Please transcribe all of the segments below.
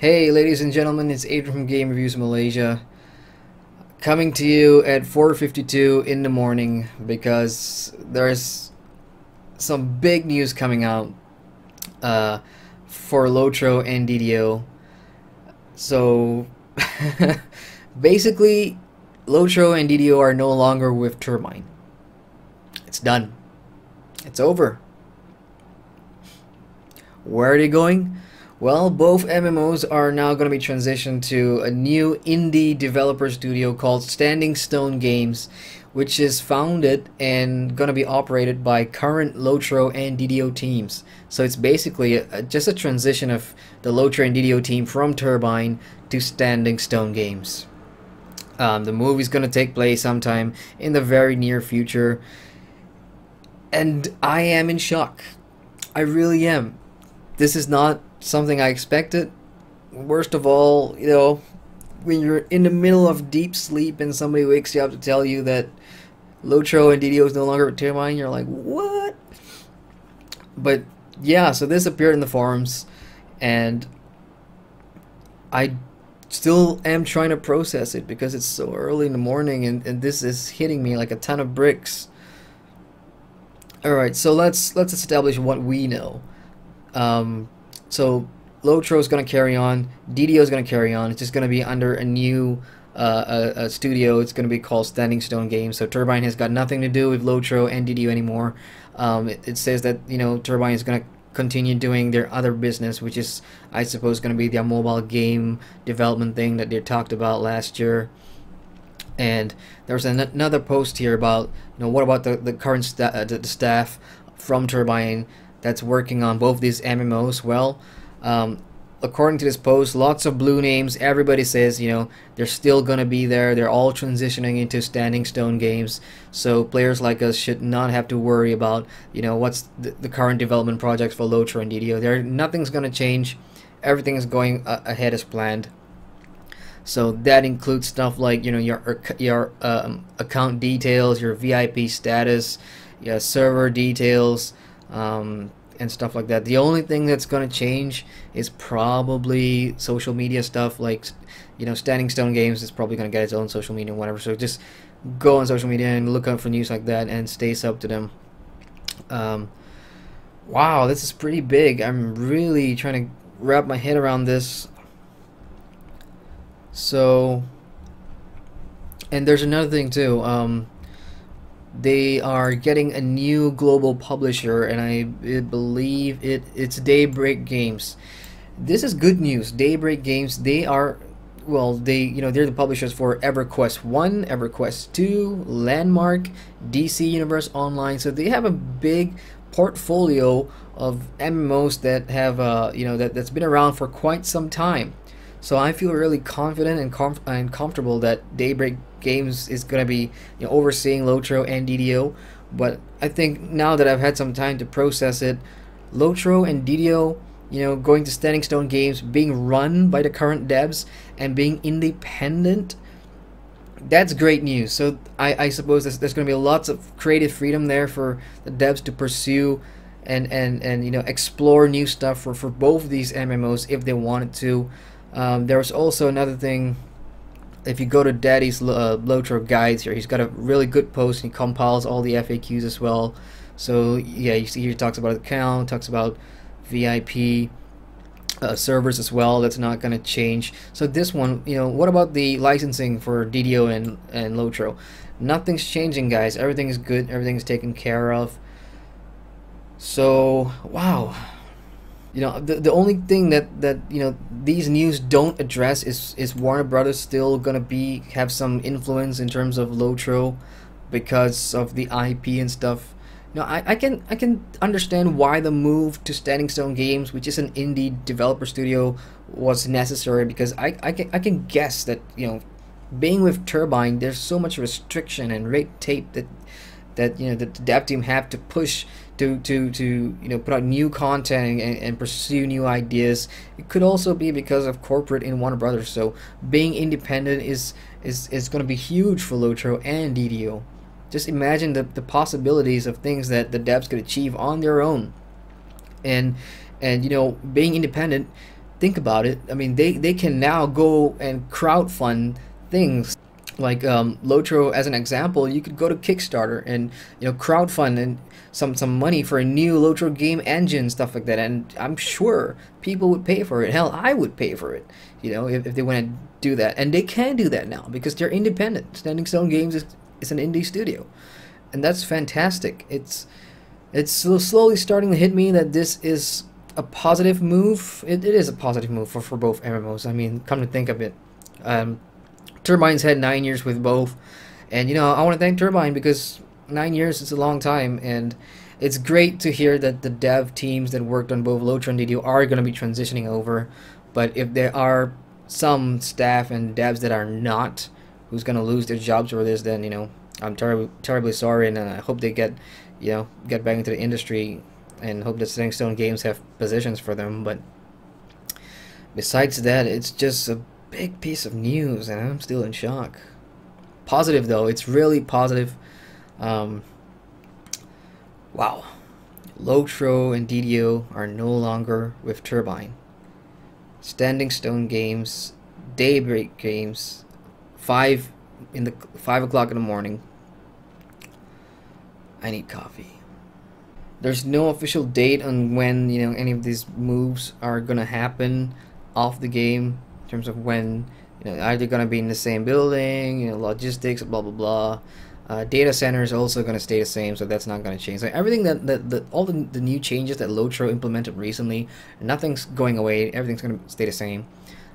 Hey, ladies and gentlemen, it's Adrian from Game Reviews Malaysia, coming to you at 4:52 in the morning because there's some big news coming out for LOTRO and DDO. So, basically, LOTRO and DDO are no longer with Turbine. It's done. It's over. Where are they going? Well, both MMOs are now going to be transitioned to a new indie developer studio called Standing Stone Games, which is founded and going to be operated by current LOTRO and DDO teams. So it's basically just a transition of the LOTRO and DDO team from Turbine to Standing Stone Games. The movie is going to take place sometime in the very near future, and I am in shock. I really am. This is not something I expected. Worst of all, when you're in the middle of deep sleep and somebody wakes you up to tell you that LOTRO and DDO is no longer with Turbine, you're like, what? But yeah, so this appeared in the forums, and I still am trying to process it because it's so early in the morning, and this is hitting me like a ton of bricks. Alright, so let's establish what we know. So LOTRO is going to carry on, DDO is going to carry on. It's just going to be under a new a studio. It's going to be called Standing Stone Games. So Turbine has got nothing to do with LOTRO and DDO anymore. It says that Turbine is going to continue doing their other business, which is, I suppose, going to be their mobile game development thing that they talked about last year. And there's another post here about what about the current the staff from Turbine that's working on both these MMOs. Well, according to this post, lots of blue names. Everybody says, they're still gonna be there. They're all transitioning into Standing Stone Games. So players like us should not have to worry about, what's the current development projects for LOTRO and DDO. Nothing's gonna change. Everything is going ahead as planned. So that includes stuff like, your account details, your VIP status, your server details, and stuff like that. The only thing that's going to change is probably social media stuff, like Standing Stone Games is probably going to get its own social media and whatever, so just go on social media and look out for news like that and stay sub to them. Wow, this is pretty big. I'm really trying to wrap my head around this. So, and there's another thing too. They are getting a new global publisher, and I believe it's Daybreak Games. This is good news. Daybreak Games, they are, well, they're the publishers for EverQuest 1, EverQuest 2, Landmark, DC Universe Online. So they have a big portfolio of MMOs that have that's been around for quite some time. So I feel really confident and comfortable that Daybreak Games is going to be overseeing LOTRO and DDO. But I think now that I've had some time to process it, LOTRO and DDO, going to Standing Stone Games, being run by the current devs and being independent, that's great news. So I suppose there's going to be lots of creative freedom there for the devs to pursue and explore new stuff for both of these MMOs if they wanted to. There's also another thing. If you go to Daddy's LOTRO guides here, he's got a really good post. He compiles all the FAQs as well. So yeah, you see here he talks about account, talks about VIP servers as well. That's not going to change. So this one, what about the licensing for DDO and LOTRO? Nothing's changing, guys. Everything is good. Everything's taken care of. So wow. The only thing that these news don't address is Warner Brothers still gonna have some influence in terms of LOTRO because of the IP and stuff. I can understand why the move to Standing Stone Games, which is an indie developer studio, was necessary, because I can guess that being with Turbine, there's so much restriction and red tape that the dev team have to push to put out new content and pursue new ideas. It could also be because of corporate in Warner Brothers. So being independent is going to be huge for LOTRO and DDO. Just imagine the possibilities of things that the devs could achieve on their own. And being independent, think about it. I mean, they can now go and crowdfund things like LOTRO as an example. You could go to Kickstarter and crowdfund and some money for a new LOTRO game engine, stuff like that, and I'm sure people would pay for it. Hell, I would pay for it, if they want to do that. And they can do that now because they're independent. Standing Stone Games is an indie studio, and that's fantastic. It's slowly starting to hit me that this is a positive move. It is a positive move for both MMOs. I mean, come to think of it, Turbine's had 9 years with both, and I want to thank Turbine because 9 years is a long time, and it's great to hear that the dev teams that worked on both LOTRO and DDO are going to be transitioning over. But if there are some staff and devs that are not, who's going to lose their jobs over this, then I'm terribly sorry, and I hope they get back into the industry, and hope that Standing Stone Games have positions for them. But besides that, it's just a big piece of news, and I'm still in shock. Positive though, it's really positive. Wow, LOTRO and DDO are no longer with Turbine. Standing Stone Games, Daybreak Games, 5 o'clock in the morning. I need coffee. There's no official date on when any of these moves are gonna happen off the game in terms of when either gonna be in the same building, logistics, blah blah blah. Data center is also gonna stay the same, so that's not gonna change. So everything all the new changes that LOTRO implemented recently, nothing's going away. Everything's gonna stay the same.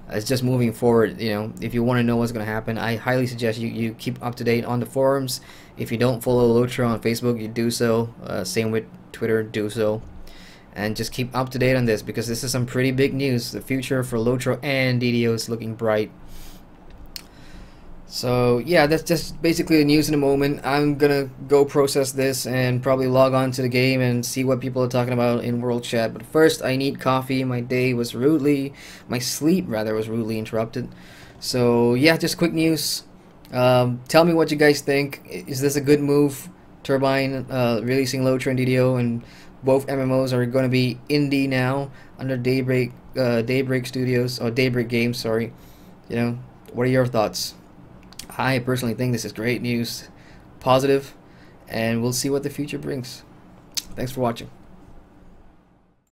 It's just moving forward. If you want to know what's going to happen, I highly suggest you keep up to date on the forums. If you don't follow LOTRO on Facebook, you do so. Same with Twitter, do so. And just keep up to date on this, because this is some pretty big news. The future for LOTRO and DDO is looking bright. So yeah, that's just basically the news in the moment. I'm gonna go process this and probably log on to the game and see what people are talking about in world chat. But first, I need coffee. My sleep rather was rudely interrupted. So yeah, just quick news. Tell me what you guys think. Is this a good move? Turbine releasing LOTRO and DDO, and both MMOs are going to be indie now under Daybreak Studios, or Daybreak Games. Sorry. What are your thoughts? I personally think this is great news, positive, and we'll see what the future brings. Thanks for watching.